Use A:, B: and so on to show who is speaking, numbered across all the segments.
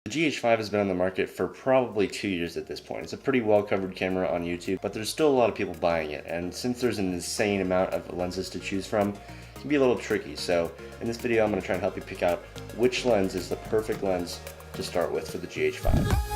A: The GH5 has been on the market for probably 2 years at this point. It's a pretty well covered camera on YouTube, but there's still a lot of people buying it, and since there's an insane amount of lenses to choose from, it can be a little tricky. So in this video I'm going to try and help you pick out which lens is the perfect lens to start with for the GH5.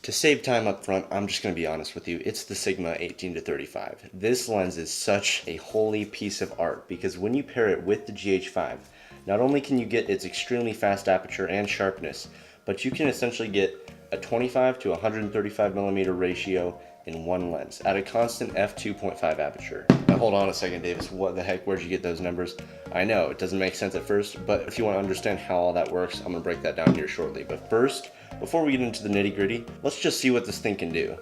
A: To save time up front, I'm just going to be honest with you, it's the Sigma 18-35. This lens is such a holy piece of art because when you pair it with the GH5, not only can you get its extremely fast aperture and sharpness, but you can essentially get a 25 to 135 millimeter ratio in one lens at a constant f2.5 aperture. Now hold on a second, Davis, what the heck, where'd you get those numbers? I know, it doesn't make sense at first, but if you want to understand how all that works, I'm going to break that down here shortly. But first, before we get into the nitty gritty, let's just see what this thing can do.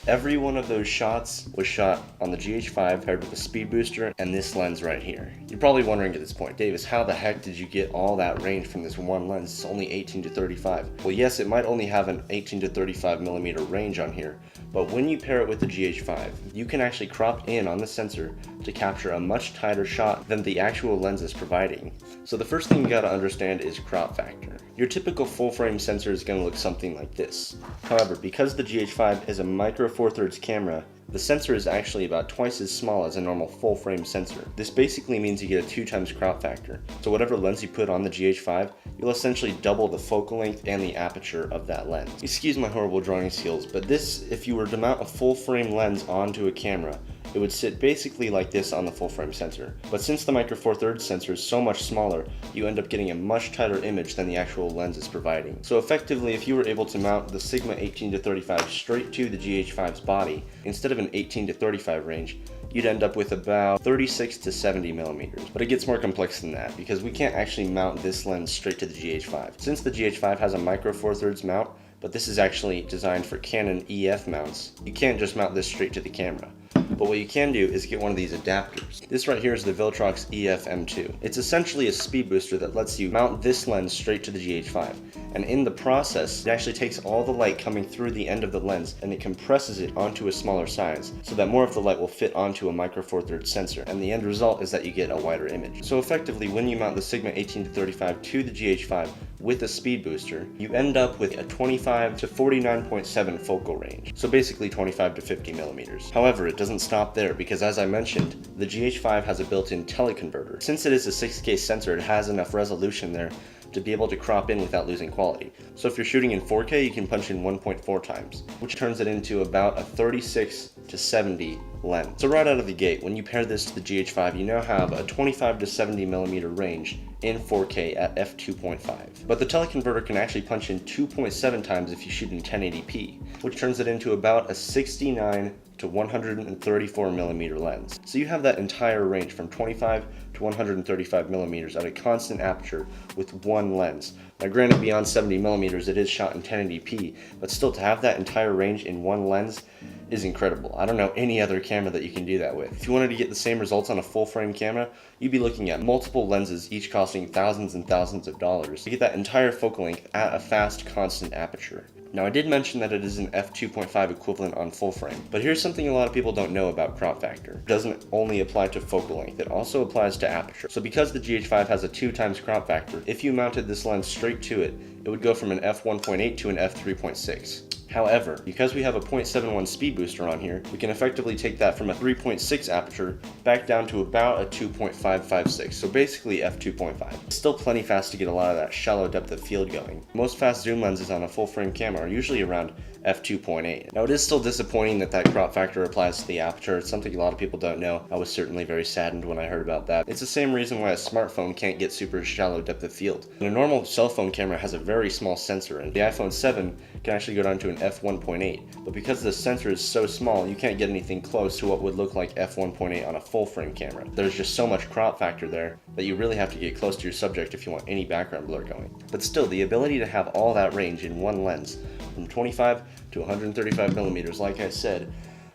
A: Every one of those shots was shot on the GH5 paired with a speed booster and this lens right here. You're probably wondering at this point, Davis, how the heck did you get all that range from this one lens? It's only 18-35. Well, yes, it might only have an 18-35 millimeter range on here, but when you pair it with the GH5, you can actually crop in on the sensor to capture a much tighter shot than the actual lens is providing. So the first thing you gotta understand is crop factor. Your typical full frame sensor is gonna look something like this. However, because the GH5 is a micro four thirds camera, the sensor is actually about twice as small as a normal full frame sensor. This basically means you get a 2 times crop factor. So whatever lens you put on the GH5, you'll essentially double the focal length and the aperture of that lens. Excuse my horrible drawing skills, but this, if you were to mount a full frame lens onto a camera, it would sit basically like this on the full frame sensor. But since the micro four thirds sensor is so much smaller, you end up getting a much tighter image than the actual lens is providing. So effectively, if you were able to mount the Sigma 18-35 straight to the GH5's body, instead of an 18-35 range, you'd end up with about 36 to 70 millimeters. But it gets more complex than that because we can't actually mount this lens straight to the GH5. Since the GH5 has a micro four thirds mount, but this is actually designed for Canon EF mounts, you can't just mount this straight to the camera. But what you can do is get one of these adapters. This right here is the Viltrox EF M2. It's essentially a speed booster that lets you mount this lens straight to the GH5. And in the process, it actually takes all the light coming through the end of the lens and it compresses it onto a smaller size so that more of the light will fit onto a micro four thirds sensor. And the end result is that you get a wider image. So effectively, when you mount the Sigma 18-35 to the GH5 with a speed booster, you end up with a 25 to 49.7 focal range. So basically 25 to 50 millimeters. However, it doesn't stop there because, as I mentioned, the GH5 has a built-in teleconverter. Since it is a 6K sensor, it has enough resolution there to be able to crop in without losing quality. So if you're shooting in 4K, you can punch in 1.4 times, which turns it into about a 36 to 70 lens. So right out of the gate, when you pair this to the GH5, you now have a 25 to 70 millimeter range in 4K at f2.5. But the teleconverter can actually punch in 2.7 times if you shoot in 1080p, which turns it into about a 69 to 134 millimeter lens. So you have that entire range from 25 to 135 millimeters at a constant aperture with one lens. Now granted, beyond 70 millimeters it is shot in 1080p, but still to have that entire range in one lens is incredible. I don't know any other camera that you can do that with. If you wanted to get the same results on a full frame camera, you'd be looking at multiple lenses, each costing thousands and thousands of dollars to get that entire focal length at a fast constant aperture. Now I did mention that it is an f2.5 equivalent on full frame, but here's something a lot of people don't know about crop factor. It doesn't only apply to focal length, it also applies to aperture. So because the GH5 has a 2 times crop factor, if you mounted this lens straight to it, it would go from an f1.8 to an f3.6. However, because we have a 0.71 speed booster on here, we can effectively take that from a 3.6 aperture back down to about a 2.556, so basically f2.5. Still plenty fast to get a lot of that shallow depth of field going. Most fast zoom lenses on a full frame camera are usually around f2.8. Now it is still disappointing that that crop factor applies to the aperture. It's something a lot of people don't know. I was certainly very saddened when I heard about that. It's the same reason why a smartphone can't get super shallow depth of field. And a normal cell phone camera has a very small sensor, and the iPhone 7 can actually go down to an f1.8. But because the sensor is so small, you can't get anything close to what would look like f1.8 on a full frame camera. There's just so much crop factor there that you really have to get close to your subject if you want any background blur going. But still, the ability to have all that range in one lens, from 25 to 135 millimeters, like I said,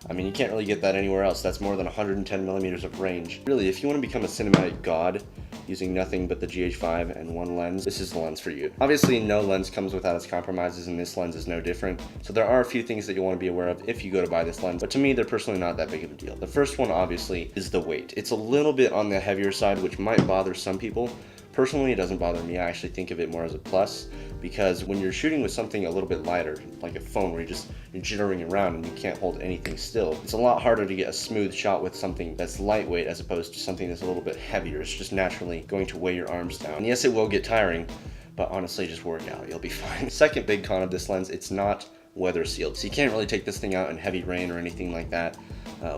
A: I mean, you can't really get that anywhere else. That's more than 110 millimeters of range. Really, if you want to become a cinematic god using nothing but the GH5 and one lens, this is the lens for you. Obviously, no lens comes without its compromises, and this lens is no different. So there are a few things that you want to be aware of if you go to buy this lens, but to me, they're personally not that big of a deal. The first one, obviously, is the weight. It's a little bit on the heavier side, which might bother some people. Personally, it doesn't bother me. I actually think of it more as a plus, because when you're shooting with something a little bit lighter, like a phone where you're jittering around and you can't hold anything still, it's a lot harder to get a smooth shot with something that's lightweight as opposed to something that's a little bit heavier. It's just naturally going to weigh your arms down. And yes, it will get tiring, but honestly, just work out. You'll be fine. Second big con of this lens, it's not weather sealed. So you can't really take this thing out in heavy rain or anything like that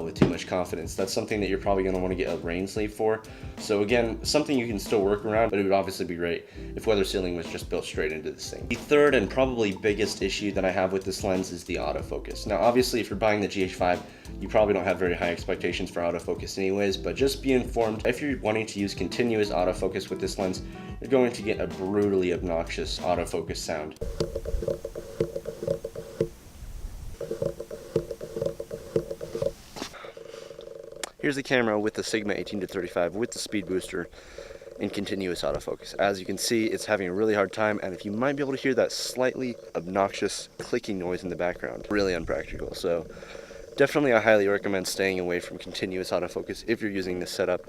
A: with too much confidence. That's something that you're probably going to want to get a rain sleeve for. So again, something you can still work around, but it would obviously be great if weather sealing was just built straight into this thing. The third and probably biggest issue that I have with this lens is the autofocus. Now obviously, if you're buying the GH5, you probably don't have very high expectations for autofocus anyways, but just be informed, if you're wanting to use continuous autofocus with this lens, you're going to get a brutally obnoxious autofocus sound. Here's the camera with the Sigma 18-35 with the speed booster in continuous autofocus. As you can see, it's having a really hard time, and if you might be able to hear that slightly obnoxious clicking noise in the background, really unpractical. So definitely I highly recommend staying away from continuous autofocus if you're using this setup.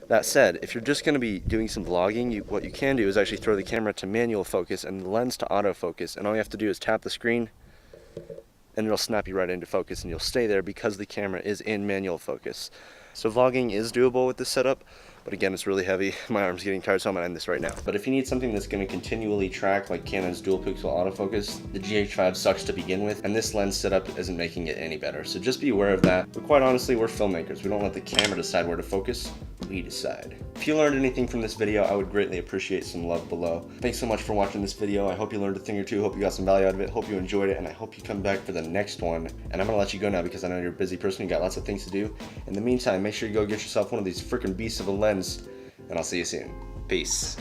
A: That said, if you're just going to be doing some vlogging, what you can do is actually throw the camera to manual focus and the lens to autofocus, and all you have to do is tap the screen and it'll snap you right into focus, and you'll stay there because the camera is in manual focus. So vlogging is doable with this setup, but again, it's really heavy. My arm's getting tired, so I'm gonna end this right now. But if you need something that's gonna continually track like Canon's dual pixel autofocus, the GH5 sucks to begin with, and this lens setup isn't making it any better. So just be aware of that. But quite honestly, we're filmmakers. We don't let the camera decide where to focus, we decide. If you learned anything from this video, I would greatly appreciate some love below. Thanks so much for watching this video. I hope you learned a thing or two. Hope you got some value out of it. Hope you enjoyed it, and I hope you come back for the next one. And I'm gonna let you go now because I know you're a busy person. You got lots of things to do. In the meantime, make sure you go get yourself one of these freaking beasts of a lens, and I'll see you soon. Peace.